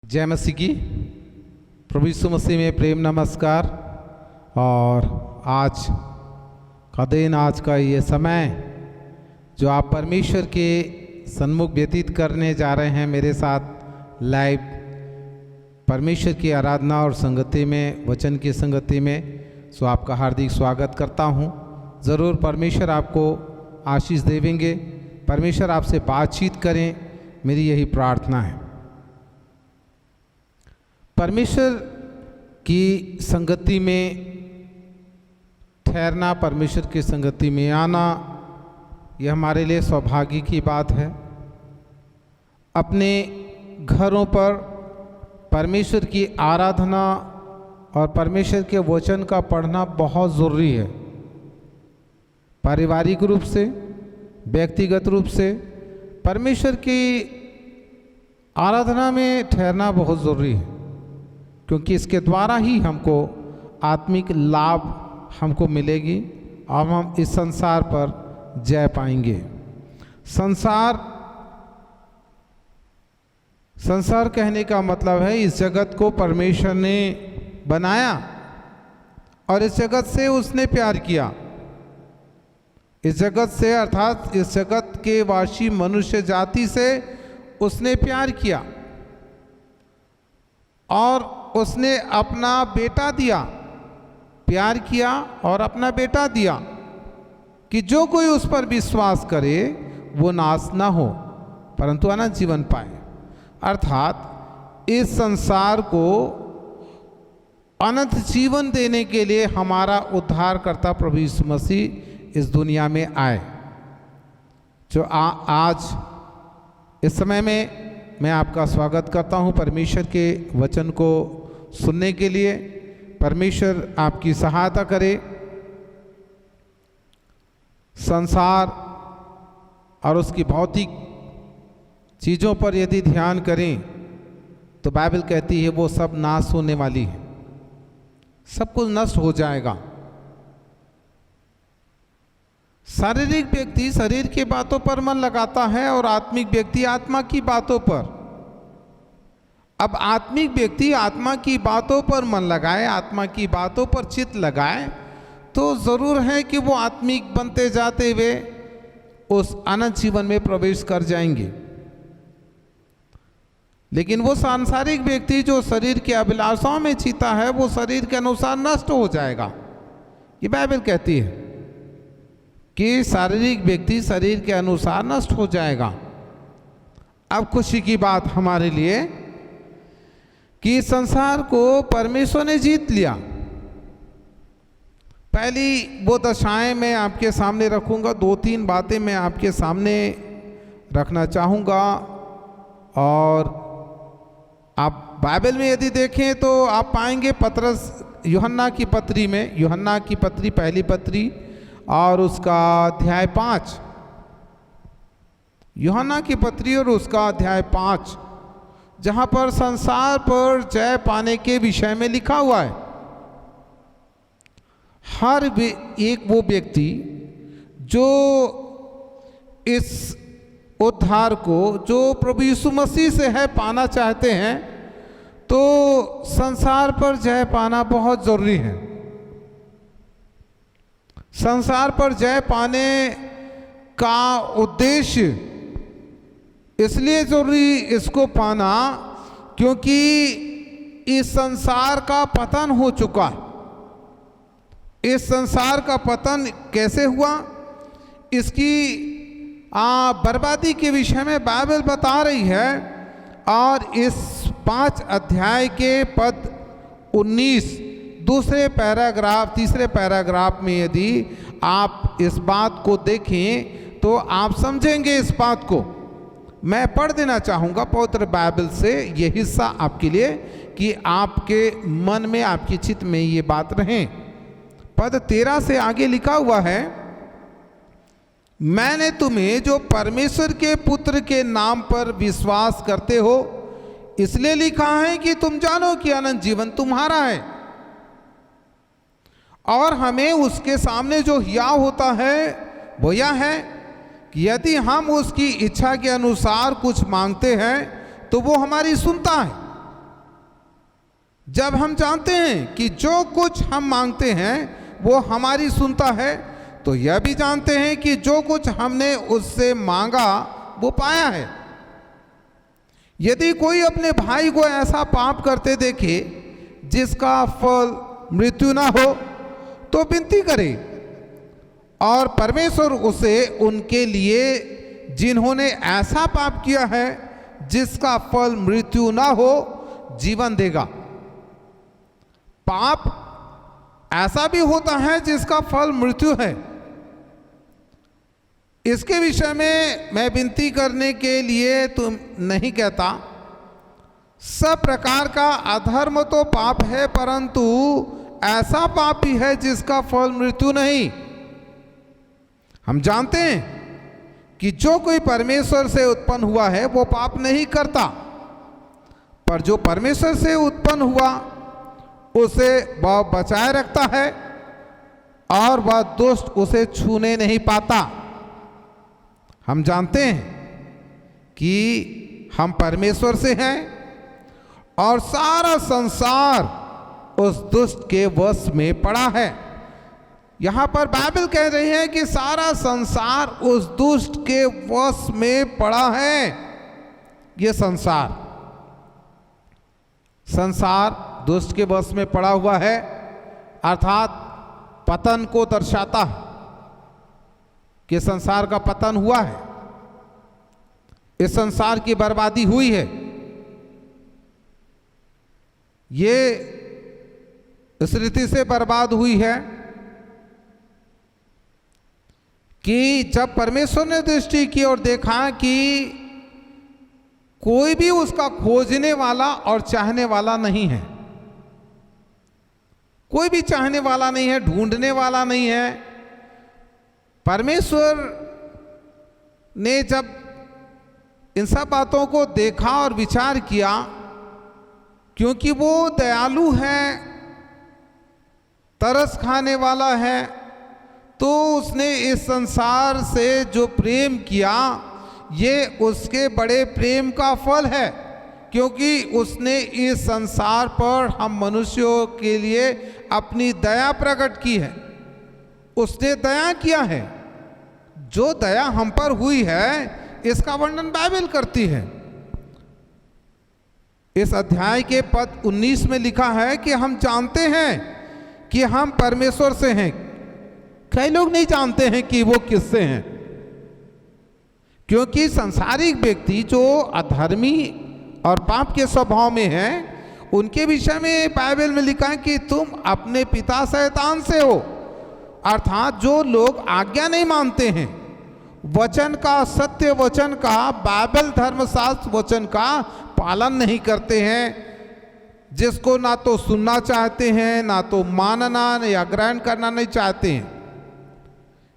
जय मसीह की। प्रभु यीशु मसीह में प्रेम नमस्कार। और आज का दिन, आज का ये समय जो आप परमेश्वर के सन्मुख व्यतीत करने जा रहे हैं मेरे साथ लाइव परमेश्वर की आराधना और संगति में, वचन की संगति में, सो आपका हार्दिक स्वागत करता हूँ। ज़रूर परमेश्वर आपको आशीष देवेंगे, परमेश्वर आपसे बातचीत करें, मेरी यही प्रार्थना है। परमेश्वर की संगति में ठहरना, परमेश्वर की संगति में आना, यह हमारे लिए सौभाग्य की बात है। अपने घरों पर परमेश्वर की आराधना और परमेश्वर के वचन का पढ़ना बहुत ज़रूरी है। पारिवारिक रूप से, व्यक्तिगत रूप से परमेश्वर की आराधना में ठहरना बहुत ज़रूरी है, क्योंकि इसके द्वारा ही हमको आत्मिक लाभ हमको मिलेगी और हम इस संसार पर जय पाएंगे। संसार कहने का मतलब है इस जगत को परमेश्वर ने बनाया और इस जगत से उसने प्यार किया। इस जगत से अर्थात इस जगत के वासी मनुष्य जाति से उसने प्यार किया और उसने अपना बेटा दिया, प्यार किया और अपना बेटा दिया कि जो कोई उस पर विश्वास करे वो नाश ना हो परंतु अनंत जीवन पाए। अर्थात इस संसार को अनंत जीवन देने के लिए हमारा उद्धारकर्ता प्रभु यीशु मसीह इस दुनिया में आए। जो आज इस समय में मैं आपका स्वागत करता हूं परमेश्वर के वचन को सुनने के लिए। परमेश्वर आपकी सहायता करे। संसार और उसकी भौतिक चीज़ों पर यदि ध्यान करें तो बाइबल कहती है वो सब नाश होने वाली है, सब कुछ नष्ट हो जाएगा। शारीरिक व्यक्ति शरीर की बातों पर मन लगाता है और आत्मिक व्यक्ति आत्मा की बातों पर। अब आत्मिक व्यक्ति आत्मा की बातों पर मन लगाए, आत्मा की बातों पर चित्त लगाए तो ज़रूर है कि वो आत्मिक बनते जाते हुए उस अनंत जीवन में प्रवेश कर जाएंगे। लेकिन वो सांसारिक व्यक्ति जो शरीर की अभिलाषाओं में जीता है वो शरीर के अनुसार नष्ट हो जाएगा। ये बाइबल कहती है कि शारीरिक व्यक्ति शरीर के अनुसार नष्ट हो जाएगा। अब खुशी की बात हमारे लिए कि संसार को परमेश्वर ने जीत लिया। पहली वो दशाएं मैं आपके सामने रखूंगा, दो तीन बातें मैं आपके सामने रखना चाहूँगा। और आप बाइबल में यदि देखें तो आप पाएंगे पत्रस यूहन्ना की पत्री में, यूहन्ना की पत्री पहली पत्री और उसका अध्याय 5, यूहन्ना की पत्री और उसका अध्याय 5, जहाँ पर संसार पर जय पाने के विषय में लिखा हुआ है। हर एक वो व्यक्ति जो इस उद्धार को, जो प्रभु यीशु मसीह से है, पाना चाहते हैं तो संसार पर जय पाना बहुत ज़रूरी है। संसार पर जय पाने का उद्देश्य इसलिए जरूरी इसको पाना क्योंकि इस संसार का पतन हो चुका है। इस संसार का पतन कैसे हुआ, इसकी बर्बादी के विषय में बाइबल बता रही है। और इस 5 अध्याय के पद 19 दूसरे पैराग्राफ, तीसरे पैराग्राफ में यदि आप इस बात को देखें तो आप समझेंगे इस बात को। मैं पढ़ देना चाहूँगा पवित्र बाइबल से ये हिस्सा आपके लिए कि आपके मन में, आपकी चित्त में ये बात रहे। पद 13 से आगे लिखा हुआ है, मैंने तुम्हें जो परमेश्वर के पुत्र के नाम पर विश्वास करते हो इसलिए लिखा है कि तुम जानो कि अनंत जीवन तुम्हारा है और हमें उसके सामने जो हियाव होता है वो यह है कि यदि हम उसकी इच्छा के अनुसार कुछ मांगते हैं तो वो हमारी सुनता है। जब हम जानते हैं कि जो कुछ हम मांगते हैं वो हमारी सुनता है, तो यह भी जानते हैं कि जो कुछ हमने उससे मांगा वो पाया है। यदि कोई अपने भाई को ऐसा पाप करते देखे जिसका फल मृत्यु ना हो, तो विनती करे, और परमेश्वर उसे उनके लिए जिन्होंने ऐसा पाप किया है जिसका फल मृत्यु ना हो जीवन देगा। पाप ऐसा भी होता है जिसका फल मृत्यु है। इसके विषय में मैं विनती करने के लिए तुम नहीं कहता, सब प्रकार का अधर्म तो पाप है, परंतु ऐसा पाप भी है जिसका फल मृत्यु नहीं। हम जानते हैं कि जो कोई परमेश्वर से उत्पन्न हुआ है वो पाप नहीं करता, पर जो परमेश्वर से उत्पन्न हुआ उसे वह बचाए रखता है और वह दुष्ट उसे छूने नहीं पाता। हम जानते हैं कि हम परमेश्वर से हैं और सारा संसार उस दुष्ट के वश में पड़ा है। यहाँ पर बाइबल कह रही है कि सारा संसार उस दुष्ट के वश में पड़ा है। ये संसार दुष्ट के वश में पड़ा हुआ है, अर्थात पतन को दर्शाता है कि संसार का पतन हुआ है, इस संसार की बर्बादी हुई है। ये इस रीति से बर्बाद हुई है कि जब परमेश्वर ने दृष्टि की और देखा कि कोई भी उसका खोजने वाला और चाहने वाला नहीं है, कोई भी चाहने वाला नहीं है, ढूंढने वाला नहीं है। परमेश्वर ने जब इन सब बातों को देखा और विचार किया, क्योंकि वो दयालु है, तरस खाने वाला है, तो उसने इस संसार से जो प्रेम किया ये उसके बड़े प्रेम का फल है, क्योंकि उसने इस संसार पर हम मनुष्यों के लिए अपनी दया प्रकट की है। उसने दया किया है। जो दया हम पर हुई है इसका वर्णन बाइबल करती है। इस अध्याय के पद 19 में लिखा है कि हम जानते हैं कि हम परमेश्वर से हैं। कई लोग नहीं जानते हैं कि वो किससे हैं, क्योंकि सांसारिक व्यक्ति जो अधर्मी और पाप के स्वभाव में हैं, उनके विषय में बाइबल में लिखा है कि तुम अपने पिता शैतान से हो, अर्थात जो लोग आज्ञा नहीं मानते हैं, वचन का, सत्य वचन का, बाइबल धर्मशास्त्र वचन का पालन नहीं करते हैं, जिसको ना तो सुनना चाहते हैं, ना तो मानना या ग्रहण करना नहीं चाहते हैं,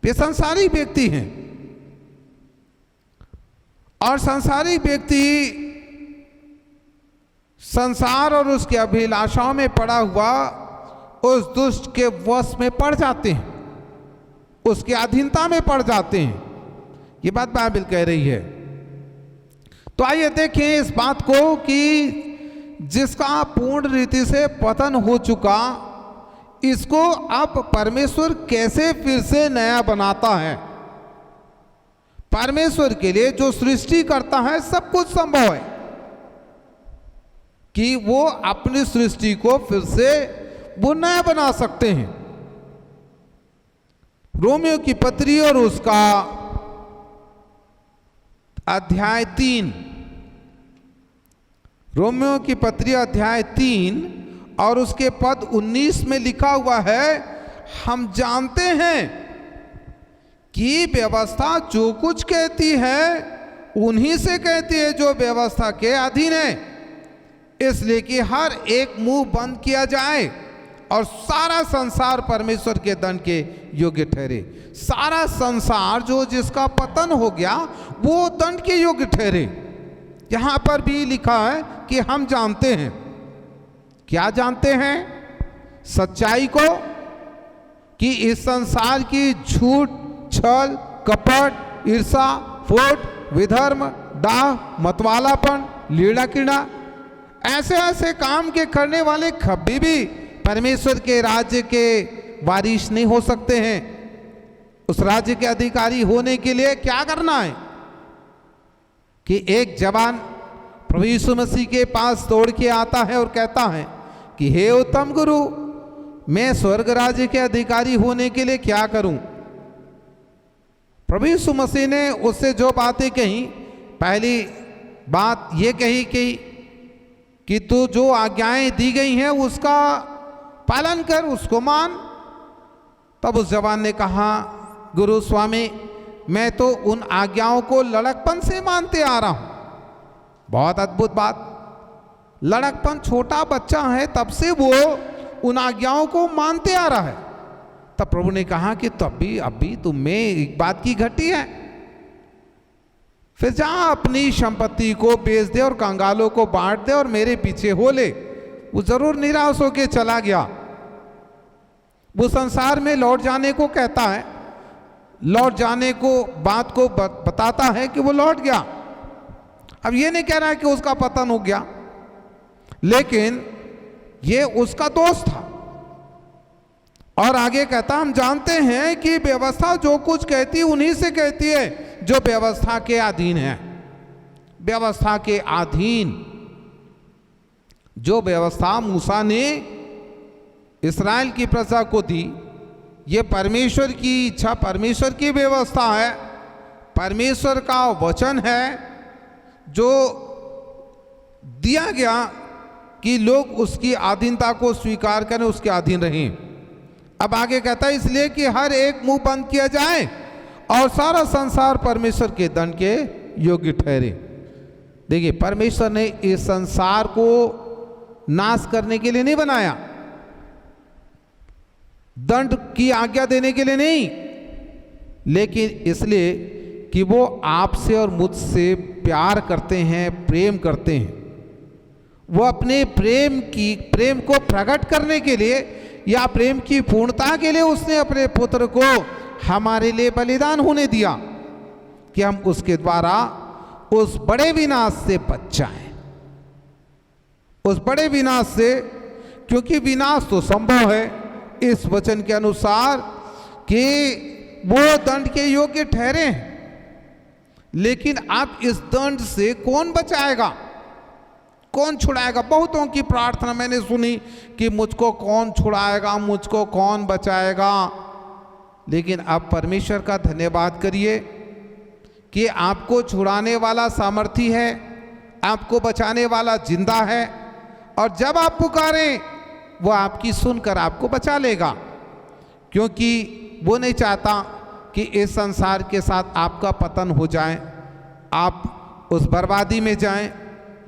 ये संसारिक व्यक्ति हैं। और संसारिक व्यक्ति संसार और उसकी अभिलाषाओं में पड़ा हुआ उस दुष्ट के वश में पड़ जाते हैं, उसकी अधीनता में पड़ जाते हैं। ये बात बाइबल कह रही है। तो आइए देखें इस बात को कि जिसका पूर्ण रीति से पतन हो चुका, इसको अब परमेश्वर कैसे फिर से नया बनाता है। परमेश्वर के लिए जो सृष्टि करता है सब कुछ संभव है कि वो अपनी सृष्टि को फिर से वो नया बना सकते हैं। रोमियो की पत्री और उसका अध्याय 3, रोमियो की पत्री अध्याय 3 और उसके पद 19 में लिखा हुआ है, हम जानते हैं कि व्यवस्था जो कुछ कहती है उन्हीं से कहती है जो व्यवस्था के अधीन है, इसलिए कि हर एक मुंह बंद किया जाए और सारा संसार परमेश्वर के दंड के योग्य ठहरे। सारा संसार जो जिसका पतन हो गया वो दंड के योग्य ठहरे। यहां पर भी लिखा है कि हम जानते हैं। क्या जानते हैं? सच्चाई को, कि इस संसार की झूठ, छल, कपट, ईर्षा, फोट, विधर्म, डाह, मतवालापन, लीड़ा कीड़ा, ऐसे ऐसे काम के करने वाले कभी भी परमेश्वर के राज्य के वारिस नहीं हो सकते हैं। उस राज्य के अधिकारी होने के लिए क्या करना है कि एक जवान प्रभु यीशु मसीह के पास दौड़ के आता है और कहता है कि हे उत्तम गुरु, मैं स्वर्ग राज्य के अधिकारी होने के लिए क्या करूं। प्रभु यीशु मसीह ने उससे जो बातें कही, पहली बात ये कही कि तू जो आज्ञाएं दी गई हैं उसका पालन कर, उसको मान। तब उस जवान ने कहा, गुरु स्वामी, मैं तो उन आज्ञाओं को लड़कपन से मानते आ रहा हूं। बहुत अद्भुत बात, लड़कपन, छोटा बच्चा है तब से वो उन आज्ञाओं को मानते आ रहा है। तब प्रभु ने कहा कि तब भी अभी तुम में एक बात की घटी है, फिर जा अपनी संपत्ति को बेच दे और कंगालों को बांट दे और मेरे पीछे हो ले। वो जरूर निराश होके चला गया। वो संसार में लौट जाने को कहता है, लौट जाने को बात को बताता है कि वो लौट गया। अब ये नहीं कह रहा है कि उसका पतन हो गया, लेकिन ये उसका दोस्त था। और आगे कहता, हम जानते हैं कि व्यवस्था जो कुछ कहती है उन्हीं से कहती है जो व्यवस्था के अधीन है। व्यवस्था के अधीन, जो व्यवस्था मूसा ने इस्राएल की प्रजा को दी, ये परमेश्वर की इच्छा, परमेश्वर की व्यवस्था है, परमेश्वर का वचन है जो दिया गया कि लोग उसकी अधीनता को स्वीकार करें, उसके अधीन रहें। अब आगे कहता है, इसलिए कि हर एक मुंह बंद किया जाए और सारा संसार परमेश्वर के दंड के योग्य ठहरे। देखिए, परमेश्वर ने इस संसार को नाश करने के लिए नहीं बनाया, दंड की आज्ञा देने के लिए नहीं, लेकिन इसलिए कि वो आपसे और मुझसे प्यार करते हैं, प्रेम करते हैं। वो अपने प्रेम को प्रकट करने के लिए या प्रेम की पूर्णता के लिए उसने अपने पुत्र को हमारे लिए बलिदान होने दिया कि हम उसके द्वारा उस बड़े विनाश से बच जाएं, उस बड़े विनाश से। क्योंकि विनाश तो संभव है इस वचन के अनुसार कि वो दंड के योग्य ठहरे हैं, लेकिन अब इस दंड से कौन बचाएगा, कौन छुड़ाएगा। बहुतों की प्रार्थना मैंने सुनी कि मुझको कौन छुड़ाएगा, मुझको कौन बचाएगा। लेकिन अब परमेश्वर का धन्यवाद करिए कि आपको छुड़ाने वाला सामर्थी है, आपको बचाने वाला जिंदा है, और जब आप पुकारें वो आपकी सुनकर आपको बचा लेगा। क्योंकि वो नहीं चाहता कि इस संसार के साथ आपका पतन हो जाए, आप उस बर्बादी में जाएं,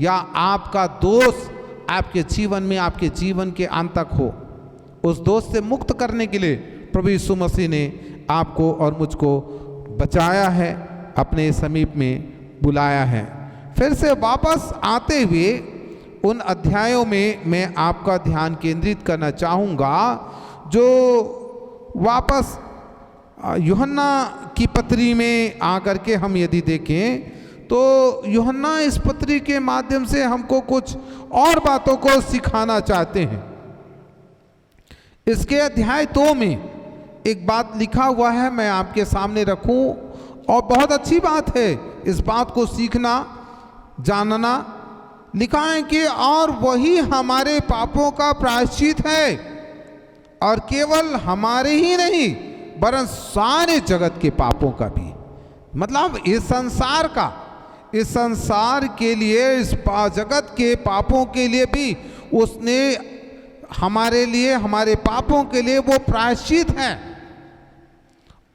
या आपका दोष आपके जीवन में, आपके जीवन के अंत तक हो। उस दोष से मुक्त करने के लिए प्रभु यीशु मसीह ने आपको और मुझको बचाया है, अपने समीप में बुलाया है। फिर से वापस आते हुए उन अध्यायों में मैं आपका ध्यान केंद्रित करना चाहूँगा जो वापस यूहन्ना की पत्री में आकर के हम यदि देखें तो यूहन्ना इस पत्री के माध्यम से हमको कुछ और बातों को सिखाना चाहते हैं। इसके अध्याय 2 में एक बात लिखा हुआ है, मैं आपके सामने रखूं, और बहुत अच्छी बात है इस बात को सीखना, जानना। लिखा है कि और वही हमारे पापों का प्रायश्चित है, और केवल हमारे ही नहीं वरन सारे जगत के पापों का भी। मतलब इस संसार का, इस संसार के लिए, इस जगत के पापों के लिए भी उसने हमारे लिए, हमारे पापों के लिए वो प्रायश्चित है,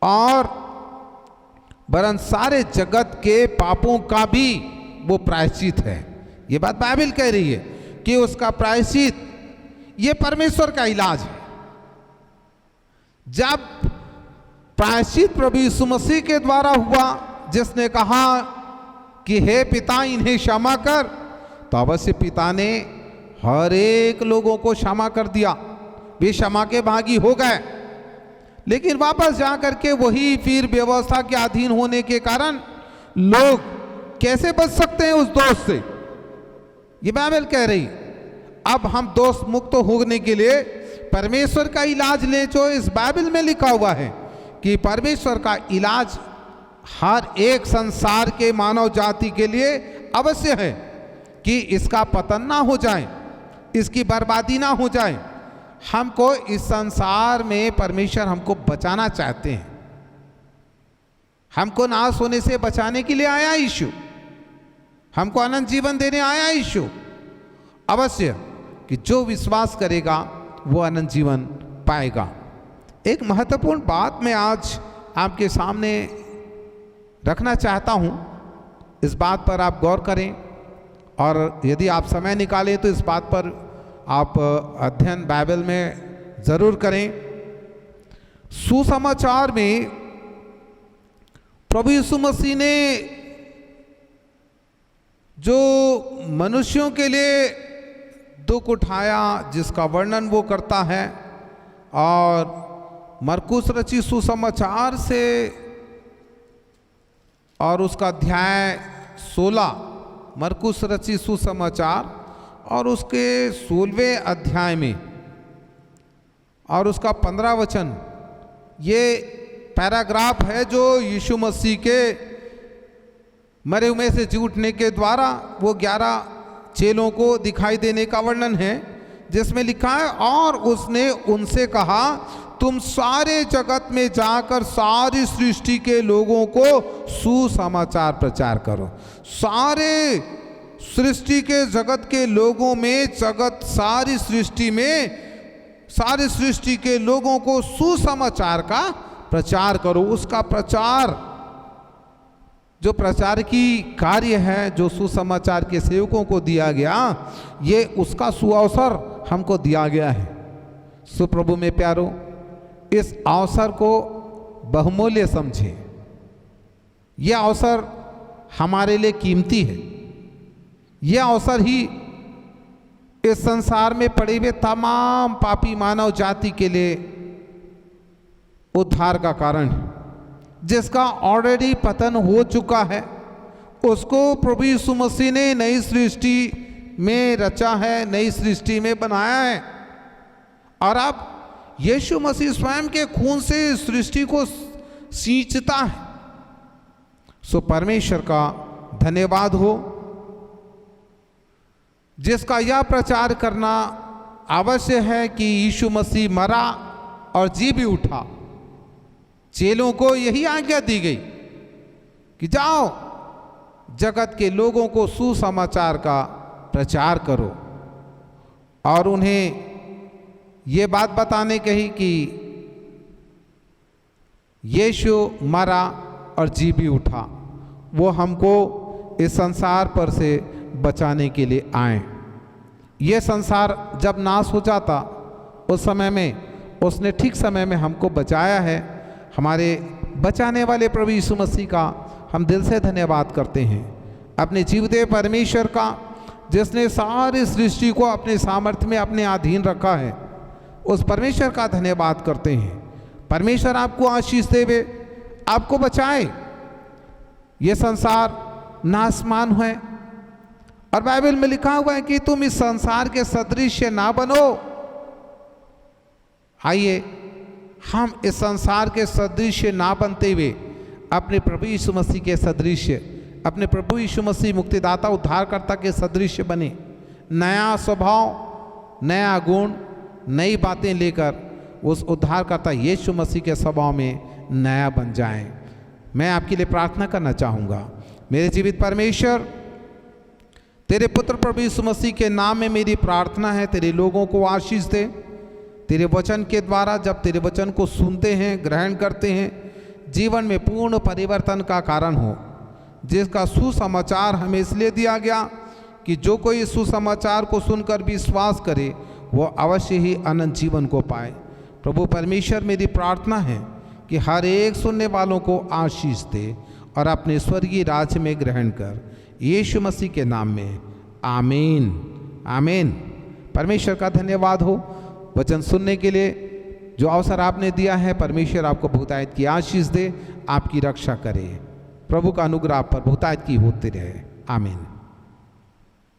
और वरन सारे जगत के पापों का भी वो प्रायश्चित है। ये बात बाइबल कह रही है कि उसका प्रायश्चित, ये परमेश्वर का इलाज है। जब प्रायश्चित प्रभु यीशु मसीह के द्वारा हुआ, जिसने कहा कि हे पिता इन्हें क्षमा कर, तो अवश्य पिता ने हर एक लोगों को क्षमा कर दिया, वे क्षमा के भागी हो गए। लेकिन वापस जाकर के वही फिर व्यवस्था के अधीन होने के कारण लोग कैसे बच सकते हैं उस दोष से? ये बाइबल कह रही। अब हम दोष मुक्त होने के लिए परमेश्वर का इलाज लें, जो इस बाइबल में लिखा हुआ है कि परमेश्वर का इलाज हर एक संसार के मानव जाति के लिए अवश्य है कि इसका पतन ना हो जाए, इसकी बर्बादी ना हो जाए। हमको इस संसार में परमेश्वर हमको बचाना चाहते हैं, हमको नाश होने से बचाने के लिए आया यीशु, हमको अनंत जीवन देने आया यीशु। अवश्य कि जो विश्वास करेगा वो अनंत जीवन पाएगा। एक महत्वपूर्ण बात मैं आज आपके सामने रखना चाहता हूं, इस बात पर आप गौर करें और यदि आप समय निकालें तो इस बात पर आप अध्ययन बाइबल में ज़रूर करें। सुसमाचार में प्रभु यीशु मसीह ने जो मनुष्यों के लिए दुख उठाया, जिसका वर्णन वो करता है, और मरकुस रचित सुसमाचार से और उसका अध्याय 16, मरकुस रचित सुसमाचार और उसके 16वें अध्याय में और उसका 15 वचन, ये पैराग्राफ है जो यीशु मसीह के मरे हुए से जी उठने के द्वारा वो 11 चेलों को दिखाई देने का वर्णन है, जिसमें लिखा है, और उसने उनसे कहा, तुम सारे जगत में जाकर सारी सृष्टि के लोगों को सुसमाचार प्रचार करो। सारे सृष्टि के जगत के लोगों में, सारी सृष्टि के लोगों को सुसमाचार का प्रचार करो। उसका प्रचार, जो प्रचार की कार्य है, जो सुसमाचार के सेवकों को दिया गया, ये उसका सुअवसर हमको दिया गया है। सुप्रभु में प्यारो, इस अवसर को बहुमूल्य समझे। यह अवसर हमारे लिए कीमती है। यह अवसर ही इस संसार में पड़े हुए तमाम पापी मानव जाति के लिए उद्धार का कारण है। जिसका ऑलरेडी पतन हो चुका है, उसको प्रभु यीशु मसीह ने नई सृष्टि में रचा है, नई सृष्टि में बनाया है। और अब यीशु मसीह स्वयं के खून से सृष्टि को सींचता है। सो परमेश्वर का धन्यवाद हो, जिसका यह प्रचार करना आवश्य है कि यीशु मसीह मरा और जी भी उठा। चेलों को यही आज्ञा दी गई कि जाओ, जगत के लोगों को सुसमाचार का प्रचार करो, और उन्हें ये बात बताने कही कि यीशु मरा और जी भी उठा, वो हमको इस संसार पर से बचाने के लिए आए। ये संसार जब नाश हो जाता, उस समय में उसने ठीक समय में हमको बचाया है। हमारे बचाने वाले प्रभु यीशु मसीह का हम दिल से धन्यवाद करते हैं। अपने जीवते परमेश्वर का, जिसने सारी सृष्टि को अपने सामर्थ्य में अपने अधीन रखा है, उस परमेश्वर का धन्यवाद करते हैं। परमेश्वर आपको आशीष देवे, आपको बचाए। ये संसार नासमान है, और बाइबल में लिखा हुआ है कि तुम इस संसार के सदृश ना बनो। आइए हम इस संसार के सदृश ना बनते हुए अपने प्रभु यीशु मसीह के सदृश, अपने प्रभु यीशु मसीह मुक्तिदाता उद्धारकर्ता के सदृश बने। नया स्वभाव, नया गुण, नई बातें लेकर उस उद्धारकर्ता यीशु मसीह के स्वभाव में नया बन जाएं। मैं आपके लिए प्रार्थना करना चाहूँगा। मेरे जीवित परमेश्वर, तेरे पुत्र प्रभु यीशु मसीह के नाम में मेरी प्रार्थना है, तेरे लोगों को आशीष दे। तेरे वचन के द्वारा जब तेरे वचन को सुनते हैं, ग्रहण करते हैं, जीवन में पूर्ण परिवर्तन का कारण हो, जिसका सुसमाचार हमें इसलिए दिया गया कि जो कोई सुसमाचार को सुनकर विश्वास करे, वो अवश्य ही अनंत जीवन को पाए। प्रभु परमेश्वर, मेरी प्रार्थना है कि हर एक सुनने वालों को आशीष दे और अपने स्वर्गीय राज्य में ग्रहण कर। यीशु मसीह के नाम में आमीन, आमीन। परमेश्वर का धन्यवाद हो वचन सुनने के लिए। जो अवसर आपने दिया है, परमेश्वर आपको बहुतायत की आशीष दे, आपकी रक्षा करे। प्रभु का अनुग्रह आप पर बहुतायत की होते रहे। आमीन।